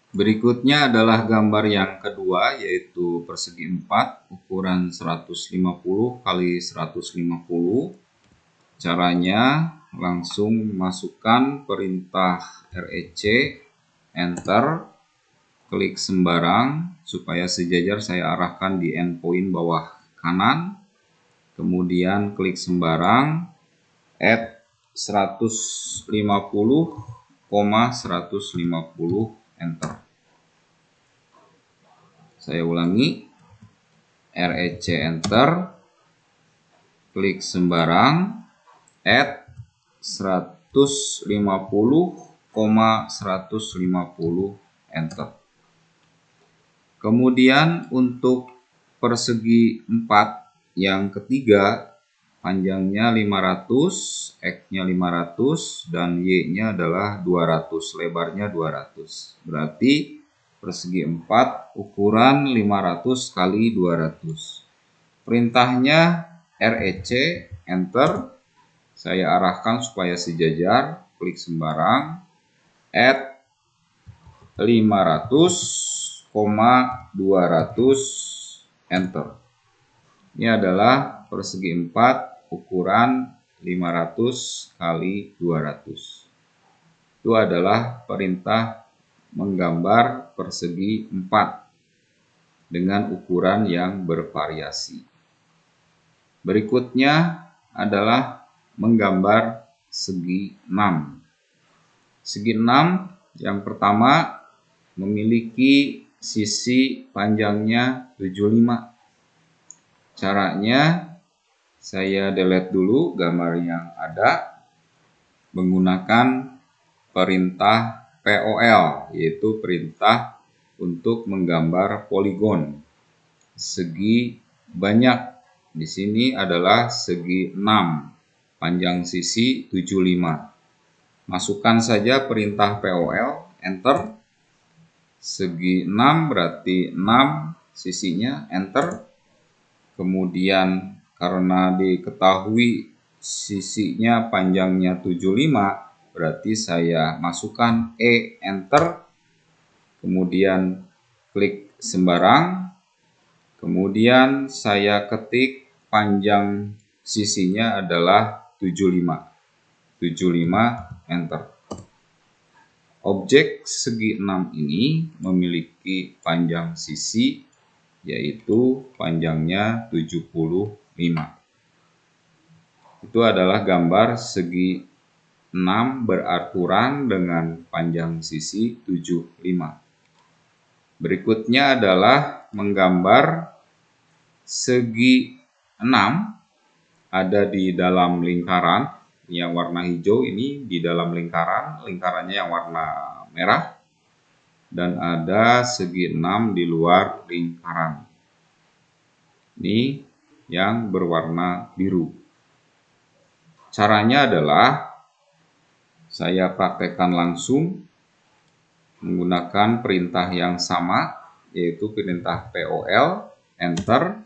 Berikutnya adalah gambar yang kedua, yaitu persegi 4 ukuran 150 kali 150. Caranya langsung masukkan perintah REC, enter, klik sembarang supaya sejajar, saya arahkan di endpoint bawah kanan. Kemudian klik sembarang, add 150,150, enter. Saya ulangi, REC, enter, klik sembarang, add 150,150, enter. Kemudian untuk persegi 4 yang ketiga, panjangnya 500, X-nya 500, dan Y-nya adalah 200, lebarnya 200. Berarti persegi 4 ukuran 500 kali 200. Perintahnya REC, enter. Saya arahkan supaya sejajar, klik sembarang, add 500,200, enter. Ini adalah persegi 4 ukuran 500 kali 200. Itu adalah perintah menggambar persegi 4 dengan ukuran yang bervariasi. Berikutnya adalah menggambar segi 6. Segi 6 yang pertama memiliki sisi panjangnya 75. Caranya, saya delete dulu gambar yang ada menggunakan perintah POL, yaitu perintah untuk menggambar poligon. Segi banyak di sini adalah segi 6, panjang sisi 75. Masukkan saja perintah POL, enter. Segi 6 berarti 6 sisinya, enter. Kemudian karena diketahui sisinya panjangnya 75, berarti saya masukkan E, enter. Kemudian klik sembarang. Kemudian saya ketik panjang sisinya adalah 75. 75, enter. Objek segi 6 ini memiliki panjang sisi, yaitu panjangnya 75. Itu adalah gambar segi 6 beraturan dengan panjang sisi 75. Berikutnya adalah menggambar segi 6 ada di dalam lingkaran. Yang warna hijau ini di dalam lingkaran, lingkarannya yang warna merah. Dan ada segi 6 di luar lingkaran. Ini yang berwarna biru. Caranya adalah saya praktekkan langsung menggunakan perintah yang sama, yaitu perintah POL, enter.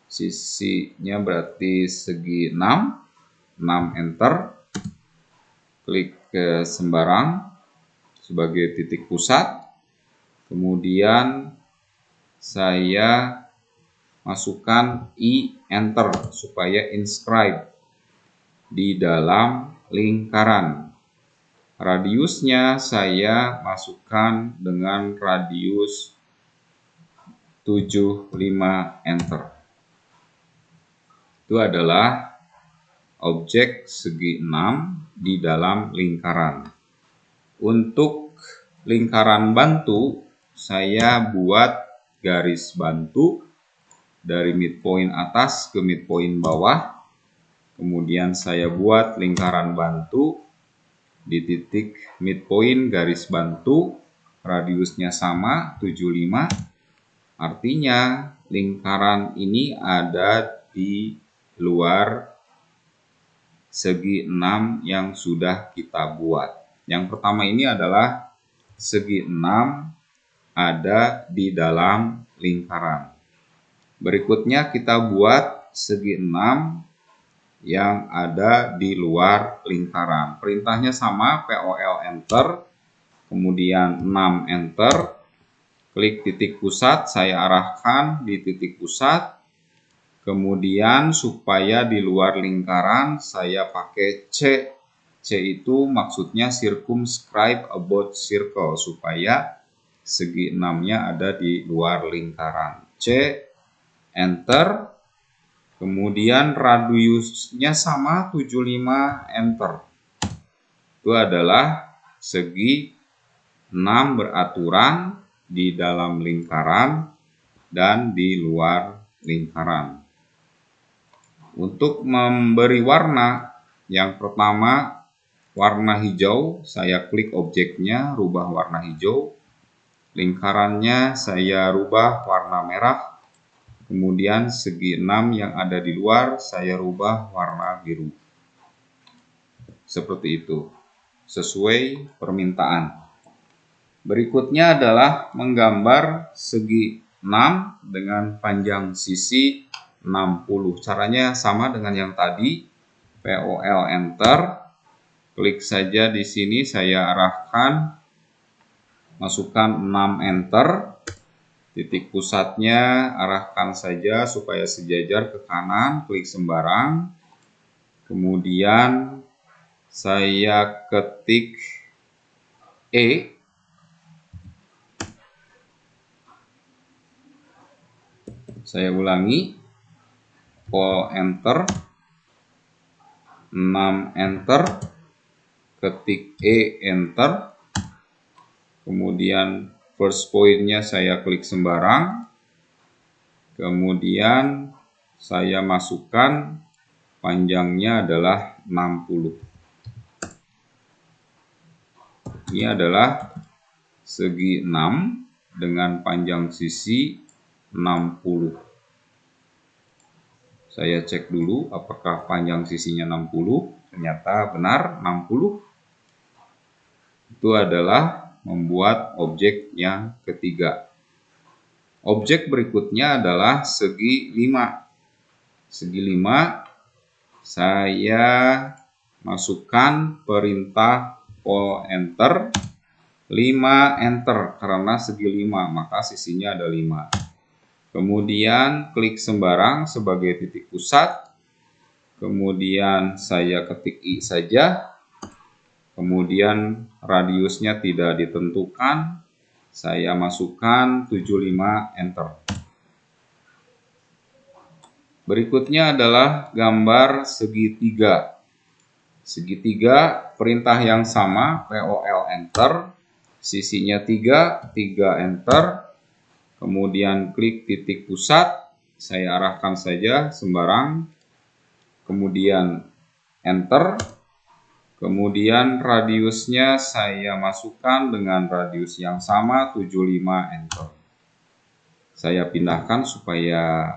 Sisinya berarti segi 6, enter. Klik ke sembarang sebagai titik pusat. Kemudian saya masukkan I, enter, supaya inscribe di dalam lingkaran. Radiusnya saya masukkan dengan radius 75, enter. Itu adalah objek segi 6 di dalam lingkaran. Untuk lingkaran bantu, saya buat garis bantu dari midpoint atas ke midpoint bawah. Kemudian saya buat lingkaran bantu di titik midpoint garis bantu, radiusnya sama 75. Artinya lingkaran ini ada di luar segi 6 yang sudah kita buat. Yang pertama ini adalah segi 6 ada di dalam lingkaran. Berikutnya kita buat segi 6 yang ada di luar lingkaran. Perintahnya sama, POL, enter. kemudian 6 enter, klik titik pusat, saya arahkan di titik pusat, kemudian supaya di luar lingkaran saya pakai C. C itu maksudnya circumscribe about circle, supaya segi 6-nya ada di luar lingkaran. C, enter, kemudian radiusnya sama 75, enter. Itu adalah segi 6 beraturan di dalam lingkaran dan di luar lingkaran. Untuk memberi warna, yang pertama warna hijau, saya klik objeknya, rubah warna hijau. Lingkarannya saya rubah warna merah. Kemudian segi 6 yang ada di luar saya rubah warna biru. Seperti itu, sesuai permintaan. Berikutnya adalah menggambar segi 6 dengan panjang sisi 60. Caranya sama dengan yang tadi, POL enter. Klik saja di sini, saya arahkan, masukkan 6 enter. Titik pusatnya arahkan saja supaya sejajar ke kanan, klik sembarang. Kemudian saya ketik E. Saya ulangi, POL enter, 6 enter, ketik E enter, kemudian first point-nya saya klik sembarang, kemudian saya masukkan panjangnya adalah 60. Ini adalah segi 6 dengan panjang sisi 60. Saya cek dulu apakah panjang sisinya 60. Ternyata benar 60. Itu adalah membuat objek yang ketiga. Objek berikutnya adalah segi 5. Segi 5 saya masukkan perintah POL enter, 5 enter, karena segi 5 maka sisinya ada 5. Kemudian klik sembarang sebagai titik pusat, kemudian saya ketik I saja, kemudian radiusnya tidak ditentukan, saya masukkan 75, enter. Berikutnya adalah gambar segitiga. Segitiga, perintah yang sama, POL enter, sisinya 3, 3 enter, kemudian klik titik pusat, saya arahkan saja sembarang, kemudian enter, kemudian radiusnya saya masukkan dengan radius yang sama, 75, enter. Saya pindahkan supaya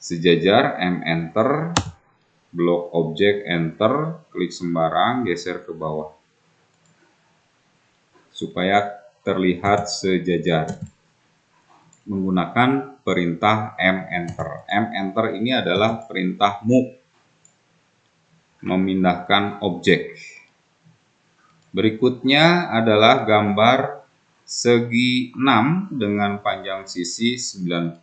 sejajar, M enter, blok objek enter, klik sembarang, geser ke bawah supaya terlihat sejajar menggunakan perintah M enter. M enter ini adalah perintah move, memindahkan objek. Berikutnya adalah gambar segi 6 dengan panjang sisi 90.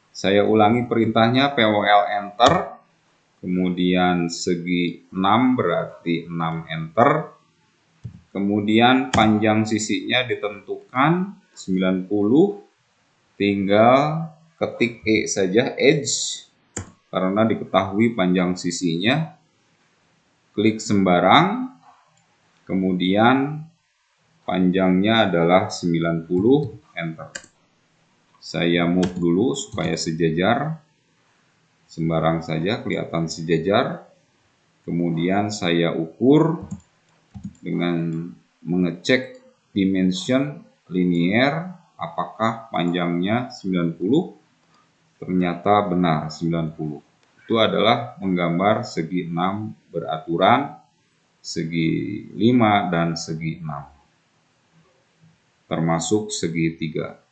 Saya ulangi perintahnya, POL enter, kemudian segi 6 berarti 6 enter, kemudian panjang sisinya ditentukan 90, tinggal ketik E saja, edge, karena diketahui panjang sisinya, klik sembarang, kemudian panjangnya adalah 90, enter. Saya move dulu supaya sejajar, sembarang saja kelihatan sejajar, kemudian saya ukur dengan mengecek dimension linear, apakah panjangnya 90, ternyata benar 90. Itu adalah menggambar segi 6 beraturan, segi 5 dan segi 6, termasuk segi 3.